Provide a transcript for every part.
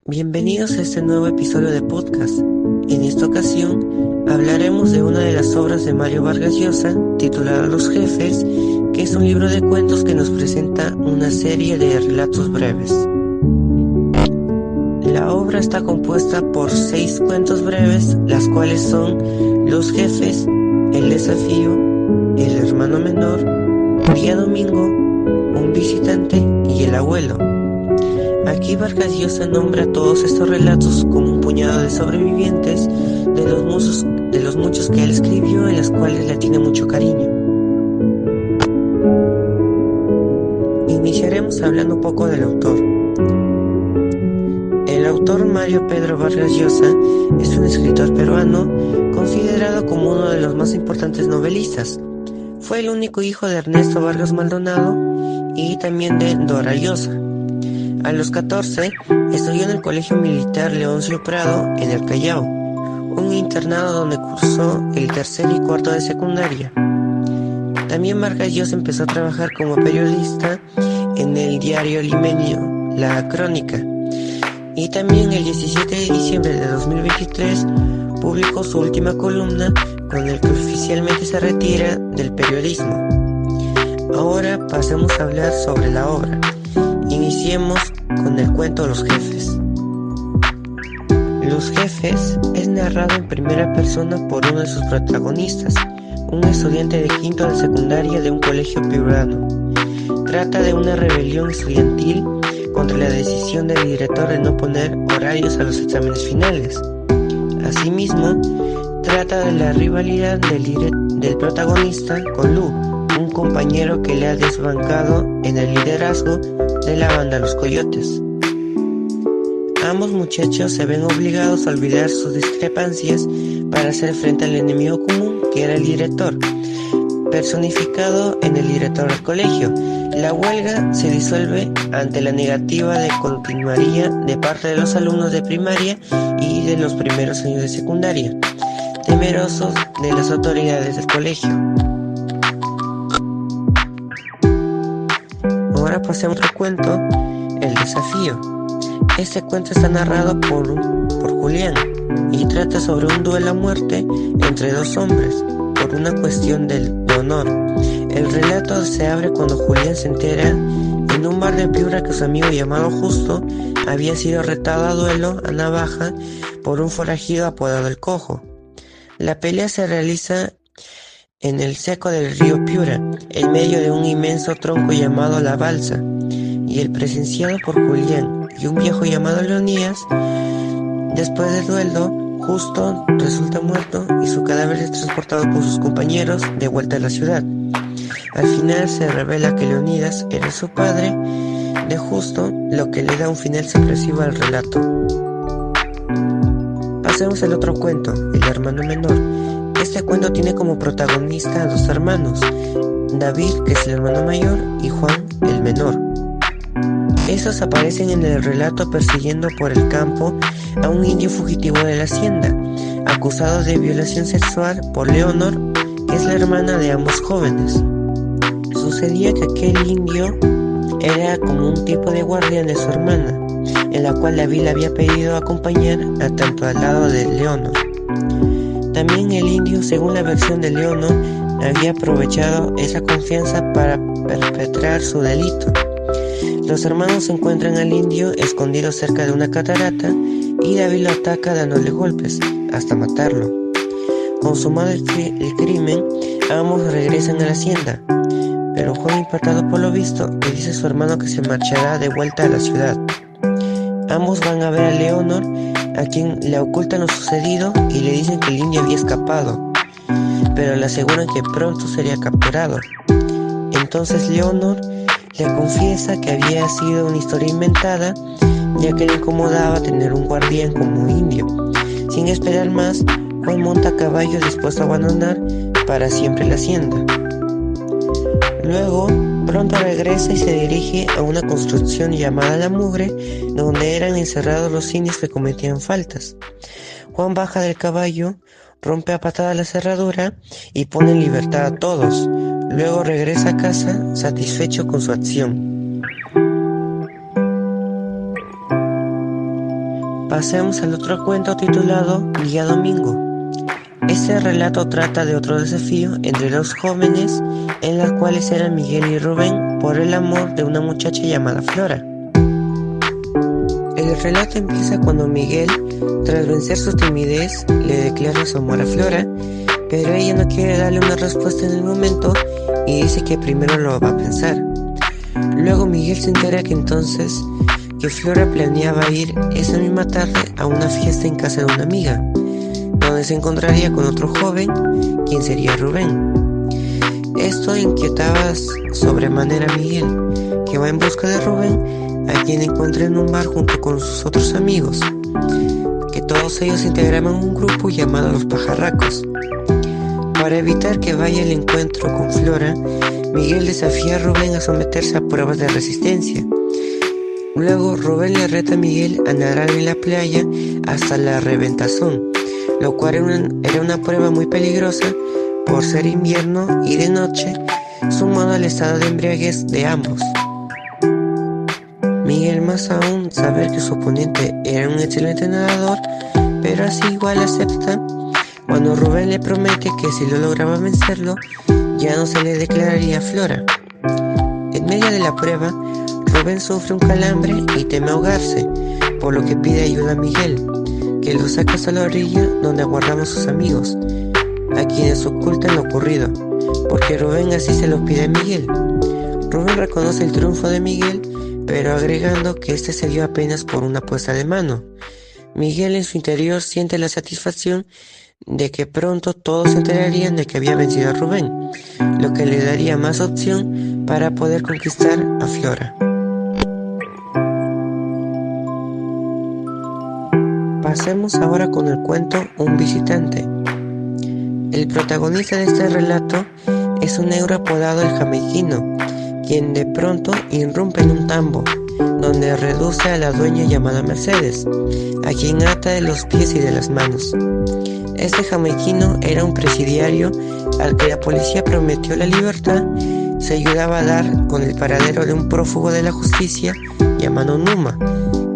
Bienvenidos a este nuevo episodio de podcast. En esta ocasión hablaremos de una de las obras de Mario Vargas Llosa titulada Los Jefes, que es un libro de cuentos que nos presenta una serie de relatos breves. La obra está compuesta por 6 cuentos breves, las cuales son Los Jefes, El Desafío, El Hermano Menor, Día Domingo, Un Visitante y El Abuelo. Aquí Vargas Llosa nombra todos estos relatos como un puñado de sobrevivientes de los muchos que él escribió, en las cuales le tiene mucho cariño. Iniciaremos hablando un poco del autor. El autor Mario Pedro Vargas Llosa es un escritor peruano considerado como uno de los más importantes novelistas. Fue el único hijo de Ernesto Vargas Maldonado y también de Dora Llosa. A los 14 estudió en el Colegio Militar Leoncio Prado en el Callao, un internado donde cursó el tercer y cuarto de secundaria. También Vargas Llosa empezó a trabajar como periodista en el diario limeño La Crónica, y también el 17 de diciembre de 2023 publicó su última columna con el que oficialmente se retira del periodismo. Ahora pasemos a hablar sobre la obra. Iniciemos con el cuento Los Jefes. Los Jefes es narrado en primera persona por uno de sus protagonistas, un estudiante de quinto de secundaria de un colegio peruano. Trata de una rebelión estudiantil contra la decisión del director de no poner horarios a los exámenes finales. Asimismo, trata de la rivalidad del protagonista con Lu, un compañero que le ha desbancado en el liderazgo de la banda Los Coyotes. Ambos muchachos se ven obligados a olvidar sus discrepancias para hacer frente al enemigo común, que era el director, personificado en el director del colegio. La huelga se disuelve ante la negativa de continuaría de parte de los alumnos de primaria y de los primeros años de secundaria, temerosos de las autoridades del colegio. Ahora pasemos al cuento El Desafío. Este cuento está narrado por Julián y trata sobre un duelo a muerte entre dos hombres por una cuestión de honor. El relato se abre cuando Julián se entera en un bar de Piura que su amigo llamado Justo había sido retado a duelo a navaja por un forajido apodado El Cojo. La pelea se realiza en el seco del río Piura, en medio de un inmenso tronco llamado La Balsa, y el presenciado por Julián y un viejo llamado Leonidas. Después del duelo, Justo resulta muerto y su cadáver es transportado por sus compañeros de vuelta a la ciudad. Al final se revela que Leonidas era su padre de Justo, lo que le da un final sorpresivo al relato. Pasemos al otro cuento, El Hermano Menor. Este cuento tiene como protagonista a dos hermanos, David, que es el hermano mayor, y Juan, el menor. Estos aparecen en el relato persiguiendo por el campo a un indio fugitivo de la hacienda, acusado de violación sexual por Leonor, que es la hermana de ambos jóvenes. Sucedía que aquel indio era como un tipo de guardián de su hermana, en la cual David le había pedido acompañar a tanto al lado de Leonor. También el indio, según la versión de Leonor, había aprovechado esa confianza para perpetrar su delito. Los hermanos encuentran al indio escondido cerca de una catarata y David lo ataca dándole golpes hasta matarlo. Consumado el crimen, ambos regresan a la hacienda, pero Juan, impactado por lo visto, le dice a su hermano que se marchará de vuelta a la ciudad. Ambos van a ver a Leonor, a quien le ocultan lo sucedido y le dicen que el indio había escapado, pero le aseguran que pronto sería capturado. Entonces Leonor le confiesa que había sido una historia inventada, ya que le incomodaba tener un guardián como indio. Sin esperar más, Juan monta a caballo dispuesto a abandonar para siempre la hacienda. Luego, pronto regresa y se dirige a una construcción llamada La Mugre, donde eran encerrados los indios que cometían faltas. Juan baja del caballo, rompe a patada la cerradura y pone en libertad a todos. Luego regresa a casa satisfecho con su acción. Pasemos al otro cuento titulado Día Domingo. Este relato trata de otro desafío entre dos jóvenes, en las cuales eran Miguel y Rubén, por el amor de una muchacha llamada Flora. El relato empieza cuando Miguel, tras vencer su timidez, le declara su amor a Flora, pero ella no quiere darle una respuesta en el momento y dice que primero lo va a pensar. Luego Miguel se entera que Flora planeaba ir esa misma tarde a una fiesta en casa de una amiga, donde se encontraría con otro joven, quien sería Rubén. Esto inquietaba sobremanera a Miguel, que va en busca de Rubén, a quien encuentra en un bar junto con sus otros amigos, que todos ellos integraban un grupo llamado Los Pajarracos. Para evitar que vaya al encuentro con Flora, Miguel desafía a Rubén a someterse a pruebas de resistencia. Luego Rubén le reta a Miguel a nadar en la playa hasta la reventazón, lo cual era una prueba muy peligrosa por ser invierno y de noche, sumado al estado de embriaguez de ambos. Miguel, más aún saber que su oponente era un excelente nadador, pero así igual acepta cuando Rubén le promete que si lo lograba vencerlo, ya no se le declararía a Flora. En medio de la prueba, Rubén sufre un calambre y teme ahogarse, por lo que pide ayuda a Miguel, que lo saca hasta la orilla donde aguardaban sus amigos, a quienes ocultan lo ocurrido, porque Rubén así se lo pide a Miguel. Rubén reconoce el triunfo de Miguel, pero agregando que este se dio apenas por una puesta de mano. Miguel en su interior siente la satisfacción de que pronto todos se enterarían de que había vencido a Rubén, lo que le daría más opción para poder conquistar a Flora. Pasemos ahora con el cuento Un visitante. El protagonista de este relato es un negro apodado el Jamaiquino, quien de pronto irrumpe en un tambo, donde reduce a la dueña llamada Mercedes, a quien ata de los pies y de las manos. Este jamaiquino era un presidiario al que la policía prometió la libertad. Se ayudaba a dar con el paradero de un prófugo de la justicia llamado Numa,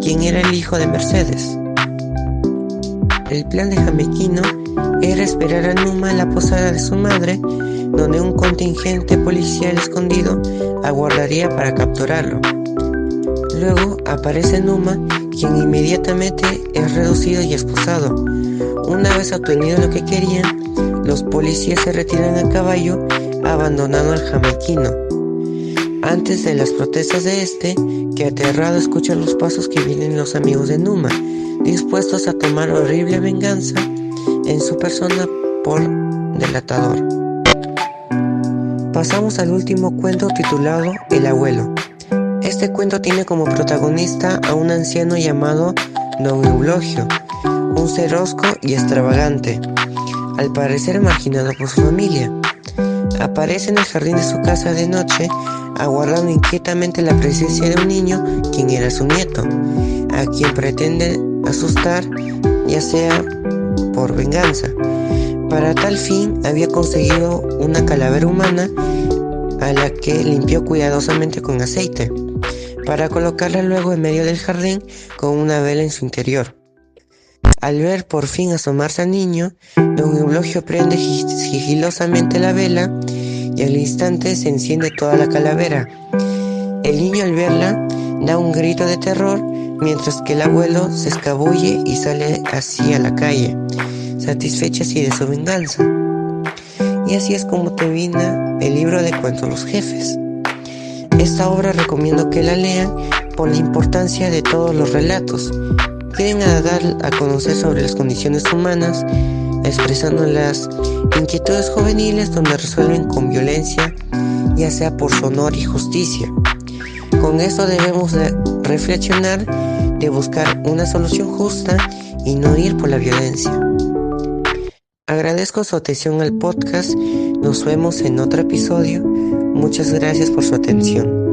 quien era el hijo de Mercedes. El plan de Jamaiquino era esperar a Numa en la posada de su madre, donde un contingente policial escondido aguardaría para capturarlo. Luego aparece Numa, quien inmediatamente es reducido y esposado. Una vez obtenido lo que querían, los policías se retiran a caballo, abandonando al jamaiquino. Antes de las protestas de que aterrado escucha los pasos que vienen los amigos de Numa, dispuestos a tomar horrible venganza en su persona por delatador. Pasamos al último cuento titulado El abuelo. Este cuento tiene como protagonista a un anciano llamado Don Eulogio, un ser hosco y extravagante, al parecer marginado por su familia. Aparece en el jardín de su casa de noche, aguardando inquietamente la presencia de un niño, quien era su nieto, a quien pretende asustar, ya sea por venganza. Para tal fin había conseguido una calavera humana, a la que limpió cuidadosamente con aceite, para colocarla luego en medio del jardín con una vela en su interior. Al ver por fin asomarse al niño, Don Eulogio prende sigilosamente la vela y al instante se enciende toda la calavera. El niño, al verla, da un grito de terror, mientras que el abuelo se escabulle y sale así a la calle, satisfecha así de su venganza. Y así es como termina el libro de cuentos Los Jefes. Esta obra recomiendo que la lean por la importancia de todos los relatos. Vienen a dar a conocer sobre las condiciones humanas, expresando las inquietudes juveniles donde resuelven con violencia, ya sea por su honor y justicia. Con esto debemos de reflexionar, de buscar una solución justa y no ir por la violencia. Agradezco su atención al podcast. Nos vemos en otro episodio. Muchas gracias por su atención.